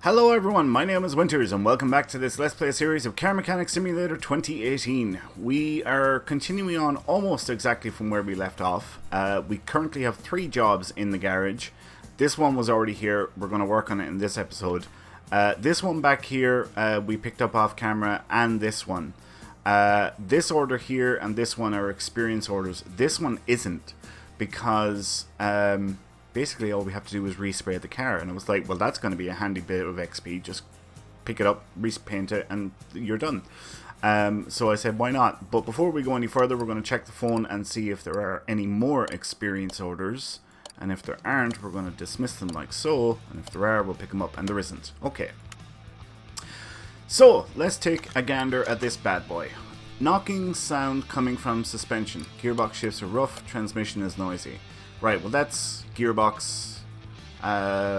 Hello everyone, my name is Winters and welcome back to this Let's Play series of Car Mechanic Simulator 2018. We are continuing on almost exactly from where we left off. We currently have 3 jobs in the garage. This one was already here, we're going to work on it in this episode. This one back here we picked up off camera, and this one. This order here and this one are experience orders. This one isn't, because basically all we have to do is respray the car, and I was like, well, that's going to be a handy bit of XP. Just pick it up, repaint it, and you're done. So I said, why not? But before we go any further, we're going to check the phone and see if there are any more experience orders, and if there aren't, we're going to dismiss them like so, and if there are, we'll pick them up, and there isn't. Okay. So, let's take a gander at this bad boy. Knocking sound coming from suspension. Gearbox shifts are rough, transmission is noisy. Right, well that's gearbox,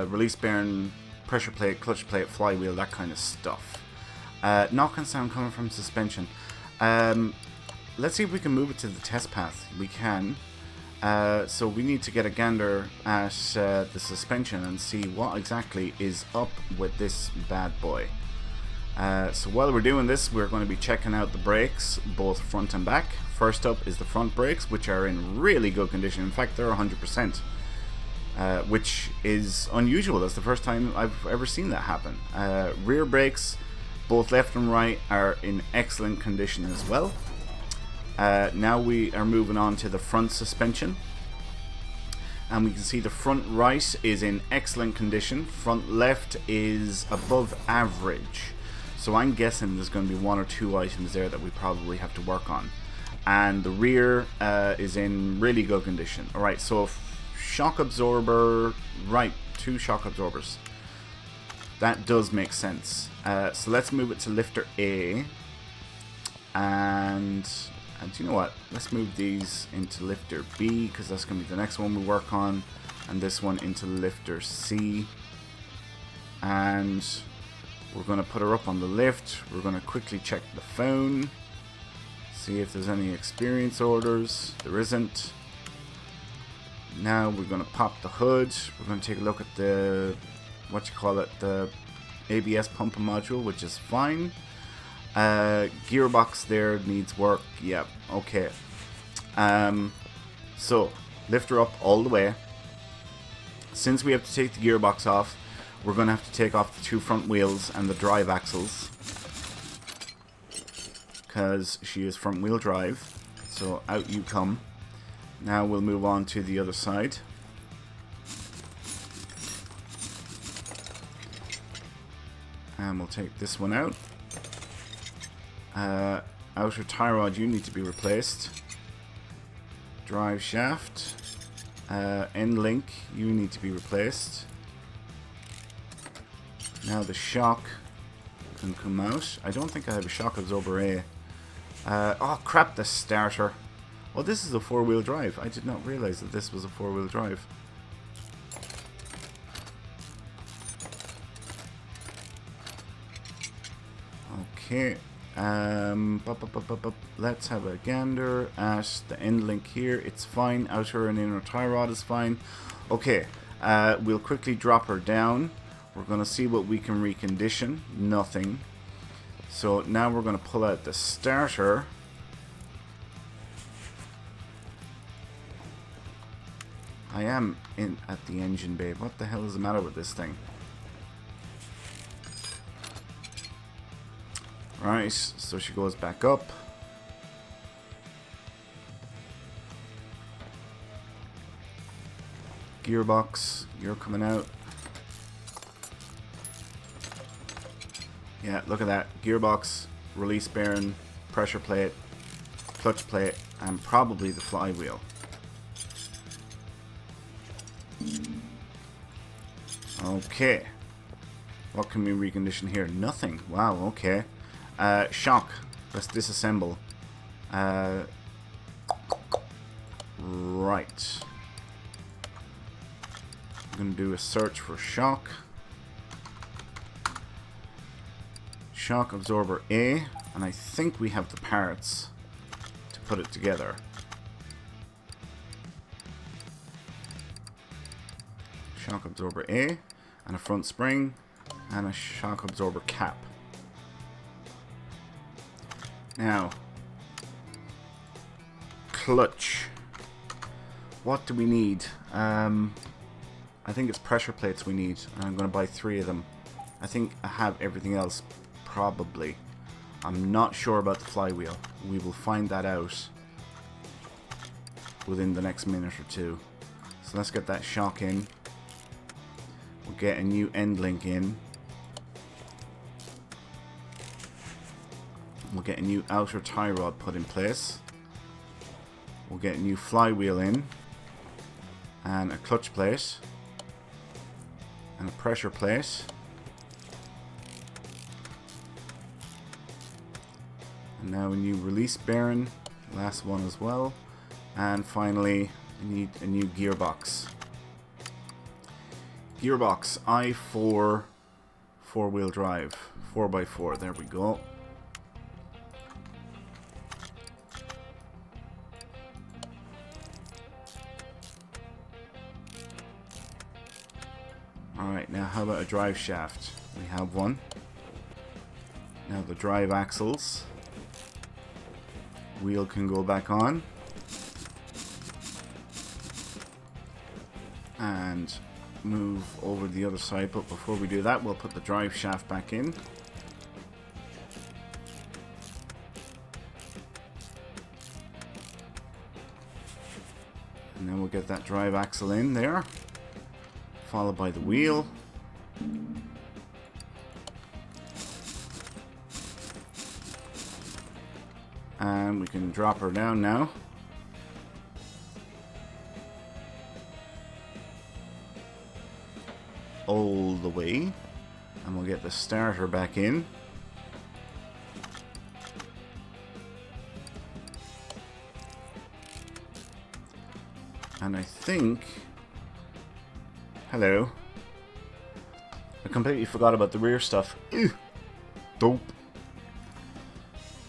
release bearing, pressure plate, clutch plate, flywheel, that kind of stuff. Knocking sound coming from suspension. Let's see if we can move it to the test path. We can. So we need to get a gander at the suspension and see what exactly is up with this bad boy. So while we're doing this, we're going to be checking out the brakes, both front and back. First up is the front brakes, which are in really good condition. In fact, they're 100%, which is unusual. That's the first time I've ever seen that happen. Rear brakes, both left and right, are in excellent condition as well. Now we are moving on to the front suspension. And we can see the front right is in excellent condition. Front left is above average. So I'm guessing there's going to be 1 or 2 items there that we probably have to work on. And the rear is in really good condition. Alright, so shock absorber, right, 2 shock absorbers. That does make sense. So let's move it to lifter A. And do you know what? Let's move these into lifter B, because that's going to be the next one we work on. And this one into lifter C. And we're going to put her up on the lift. We're going to quickly check the phone. See if there's any experience orders. There isn't. Now we're going to pop the hood. We're going to take a look at the, the ABS pumping module, which is fine. Gearbox there needs work. Yeah, okay. So, lift her up all the way. Since we have to take the gearbox off, we're going to have to take off the 2 front wheels and the drive axles, because she is front wheel drive. So out you come. Now we'll move on to the other side. And we'll take this one out. Outer tie rod, you need to be replaced. Drive shaft. End link, you need to be replaced. Now the shock can come out. I don't think I have a shock absorber A. Oh crap, the starter. Oh, this is a 4-wheel drive. I did not realize that this was a 4-wheel drive. Okay. Let's have a gander at the end link here. It's fine. Outer and inner tie rod is fine. Okay. We'll quickly drop her down. We're going to see what we can recondition. Nothing. So now we're going to pull out the starter. I am in at the engine bay. What the hell is the matter with this thing? Right, so she goes back up. Gearbox, you're coming out. Yeah, look at that. Gearbox, release bearing, pressure plate, clutch plate, and probably the flywheel. Okay. What can we recondition here? Nothing. Wow, okay. Shock. Let's disassemble. Right. I'm going to do a search for shock. Shock absorber A, and I think we have the parts to put it together. Shock absorber A, and a front spring, and a shock absorber cap. Now, clutch. What do we need? I think it's pressure plates we need. I'm going to buy 3 of them. I think I have everything else, probably. I'm not sure about the flywheel. We will find that out within the next minute or two. So let's get that shock in. We'll get a new end link in. We'll get a new outer tie rod put in place. We'll get a new flywheel in. And a clutch plate. And a pressure plate. And now a new release bearing. Last one as well. And finally, we need a new gearbox. Gearbox i4 4-wheel drive. 4x4. There we go. Alright, now how about a drive shaft? We have one. Now the drive axles. Wheel can go back on. And move over the other side, but before we do that, we'll put the drive shaft back in. And then we'll get that drive axle in there, followed by the wheel. And we can drop her down now. All the way. And we'll get the starter back in. And I think... Hello. I completely forgot about the rear stuff. Ew. Dope.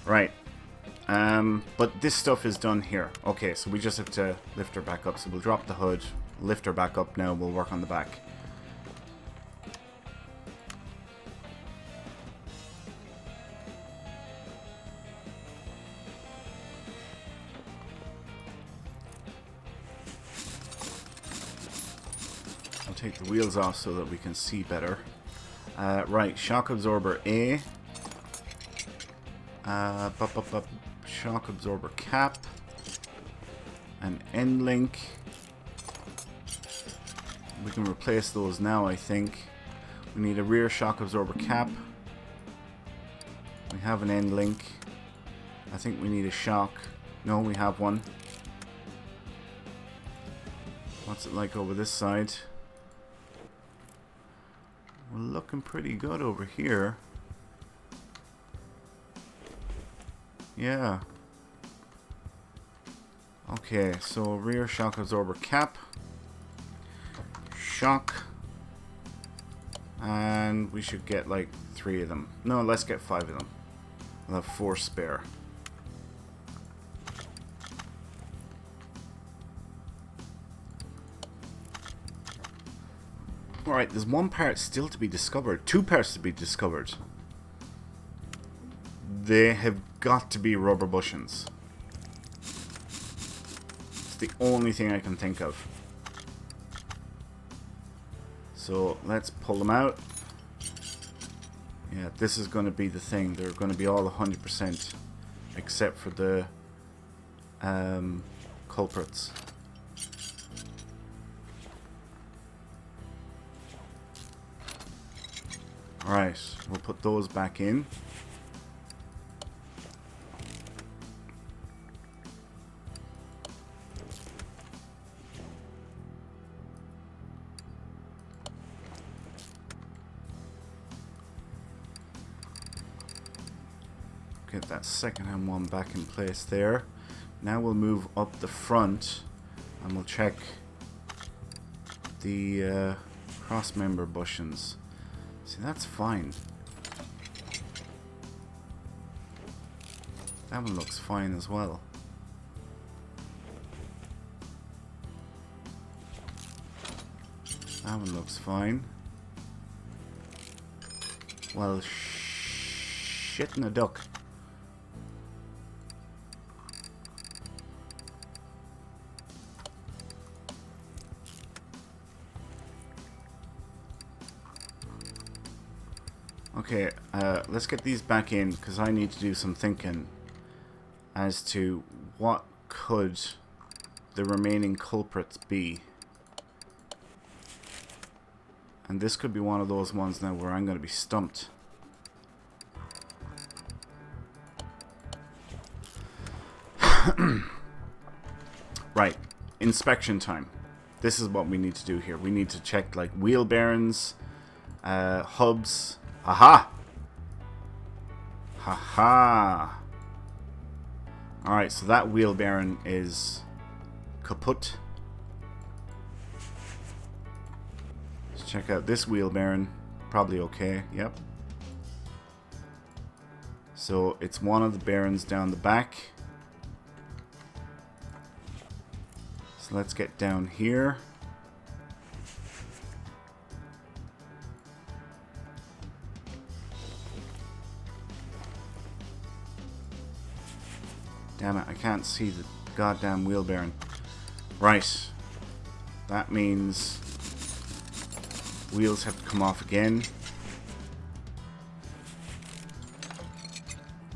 Right. But this stuff is done here. Okay, so we just have to lift her back up. So we'll drop the hood, lift her back up now, we'll work on the back. I'll take the wheels off so that we can see better. Right, shock absorber A. Shock absorber cap. An end link. We can replace those now, I think. We need a rear shock absorber cap. We have an end link. I think we need a shock. No, we have one. What's it like over this side? We're looking pretty good over here. Yeah. Okay, so rear shock absorber cap. Shock. And we should get like 3 of them. No, let's get 5 of them. We'll have 4 spare. Alright, there's one part still to be discovered. 2 parts to be discovered. They have got to be rubber bushings. It's the only thing I can think of. So let's pull them out. Yeah, this is going to be the thing. They're going to be all 100% except for the culprits. Alright, we'll put those back in. Get that second-hand one back in place there. Now we'll move up the front and we'll check the cross-member bushings. See, that's fine. That one looks fine as well. That one looks fine. Well, shit in a duck. Okay, let's get these back in, because I need to do some thinking as to what could the remaining culprits be. And this could be one of those ones now where I'm going to be stumped. Right, inspection time. This is what we need to do here. We need to check like wheel bearings, hubs. Aha! Haha! Alright, so that wheel bearing is kaput. Let's check out this wheel bearing. Probably okay, yep. So it's one of the bearings down the back. So let's get down here. Damn it, I can't see the goddamn wheel bearing. Right. That means wheels have to come off again.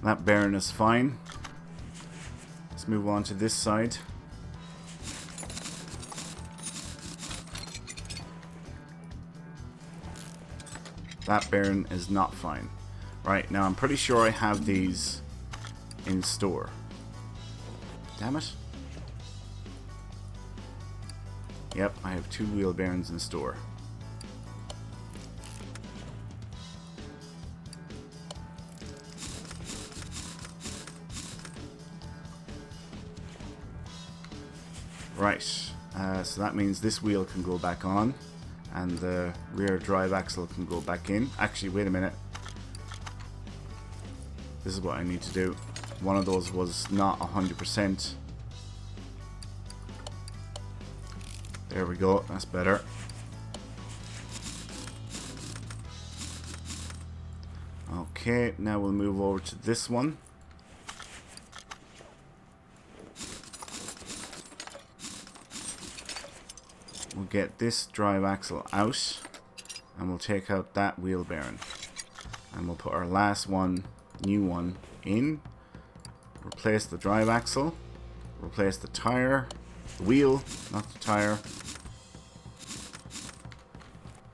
That bearing is fine. Let's move on to this side. That bearing is not fine. Right, now I'm pretty sure I have these in store. Damn it. Yep, I have 2 wheel bearings in store. Right, so that means this wheel can go back on and the rear drive axle can go back in. Actually, wait a minute. This is what I need to do. One of those was not 100%. There we go, that's better. Okay, now we'll move over to this one. We'll get this drive axle out and we'll take out that wheel bearing. And we'll put our last one, new one, in. Replace the drive axle, replace the tire, the wheel, not the tire,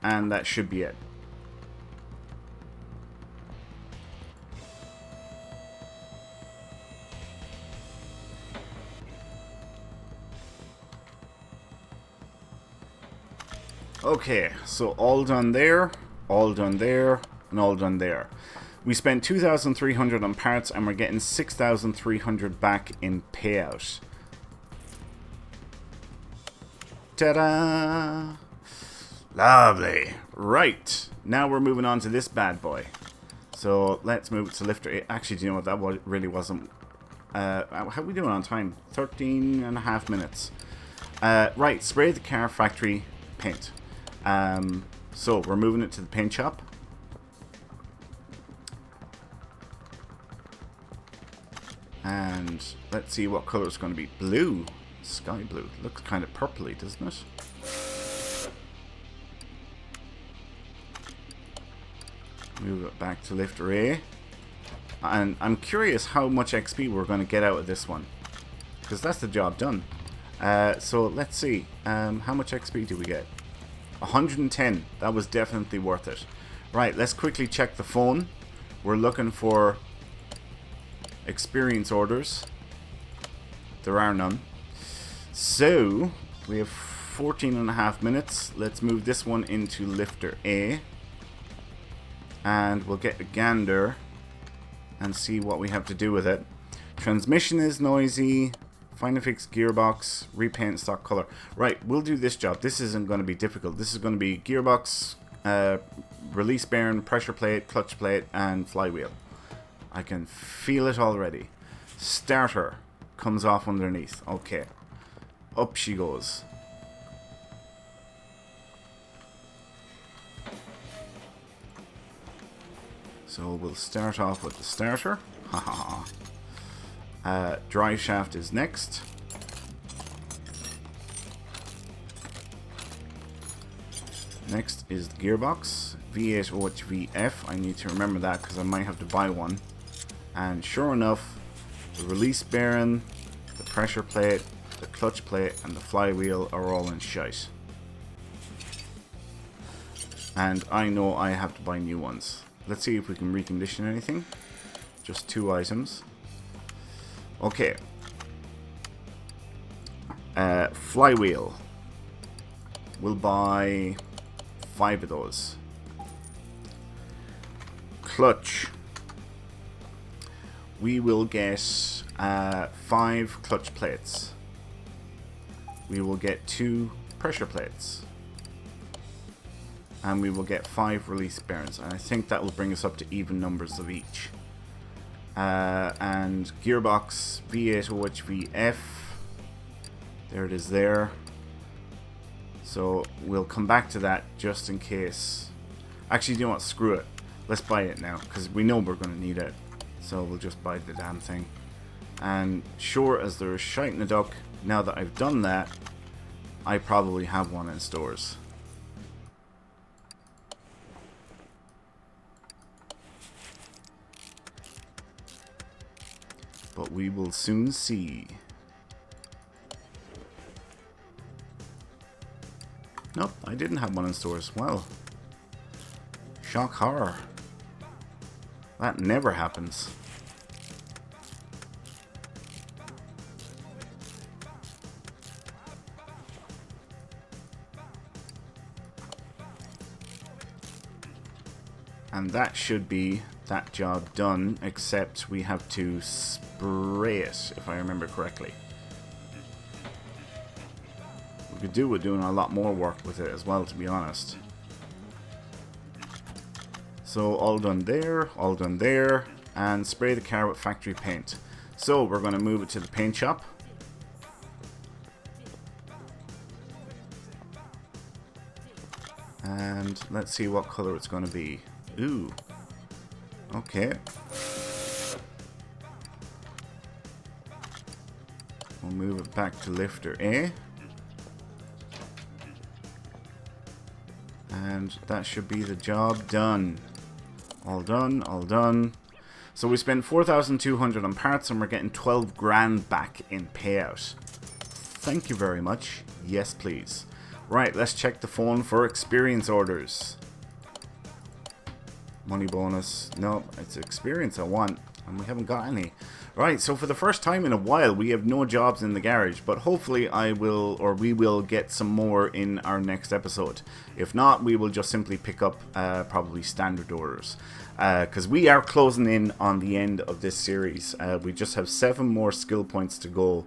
and that should be it. Okay, so all done there, all done there, and all done there. We spent 2,300 on parts and we're getting 6,300 back in payout. Ta-da! Lovely. Right, now we're moving on to this bad boy. So let's move to lifter 8. Actually, do you know what? That really wasn't... how are we doing on time? 13 and a half minutes. Right, spray the car factory paint. So we're moving it to the paint shop. And let's see what color it's going to be. Blue. Sky blue. Looks kind of purpley, doesn't it? Move it back to lifter A. And I'm curious how much XP we're going to get out of this one. Because that's the job done. So let's see. How much XP do we get? 110. That was definitely worth it. Right, let's quickly check the phone. We're looking for experience orders. There are none. So we have 14 and a half minutes. Let's move this one into lifter A and we'll get a gander and see what we have to do with it. Transmission is noisy. Find and fix gearbox, repaint stock color. Right, we'll do this job. This isn't going to be difficult. This is going to be gearbox, release bearing, pressure plate, clutch plate, and flywheel. I can feel it already. Starter comes off underneath. Okay. Up she goes. So we'll start off with the starter. Drive shaft is next. Next is the gearbox. V8 OHVF. I need to remember that because I might have to buy one. And sure enough, the release bearing, the pressure plate, the clutch plate, and the flywheel are all in shite. And I know I have to buy new ones. Let's see if we can recondition anything. Just 2 items. Okay. Flywheel. We'll buy 5 of those. Clutch. We will get 5 clutch plates. We will get 2 pressure plates. And we will get 5 release bearings. And I think that will bring us up to even numbers of each. And gearbox V8 OHVF. There it is there. So we'll come back to that just in case. Actually, you know what? Screw it. Let's buy it now because we know we're going to need it. So we'll just buy the damn thing. And sure as there's shite in the duck, now that I've done that, I probably have one in stores. But we will soon see. Nope, I didn't have one in stores. Well, shock horror. That never happens. And that should be that job done, except we have to spray it, if I remember correctly. We could do with doing a lot more work with it as well, to be honest. So all done there, and spray the car with factory paint. So we're going to move it to the paint shop. And let's see what color it's going to be. Ooh. Okay. We'll move it back to lifter A. And that should be the job done. All done, all done. So we spent 4,200 on parts and we're getting 12 grand back in payout. Thank you very much. Yes, please. Right, let's check the phone for experience orders. Money bonus. No, it's experience I want. And we haven't got any. Right, so for the first time in a while, we have no jobs in the garage. But hopefully we will get some more in our next episode. If not, we will just simply pick up probably standard orders. Because we are closing in on the end of this series. We just have 7 more skill points to go.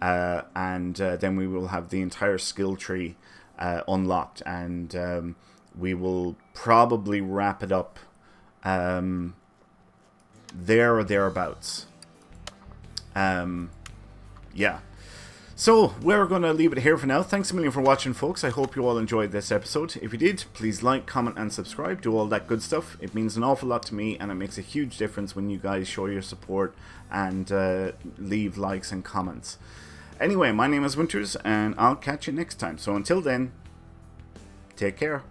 And then we will have the entire skill tree unlocked. And we will probably wrap it up there or thereabouts. Yeah. So, we're going to leave it here for now. Thanks a million for watching, folks. I hope you all enjoyed this episode. If you did, please like, comment, and subscribe. Do all that good stuff. It means an awful lot to me, and it makes a huge difference when you guys show your support and leave likes and comments. Anyway, my name is Winters, and I'll catch you next time. So until then, take care.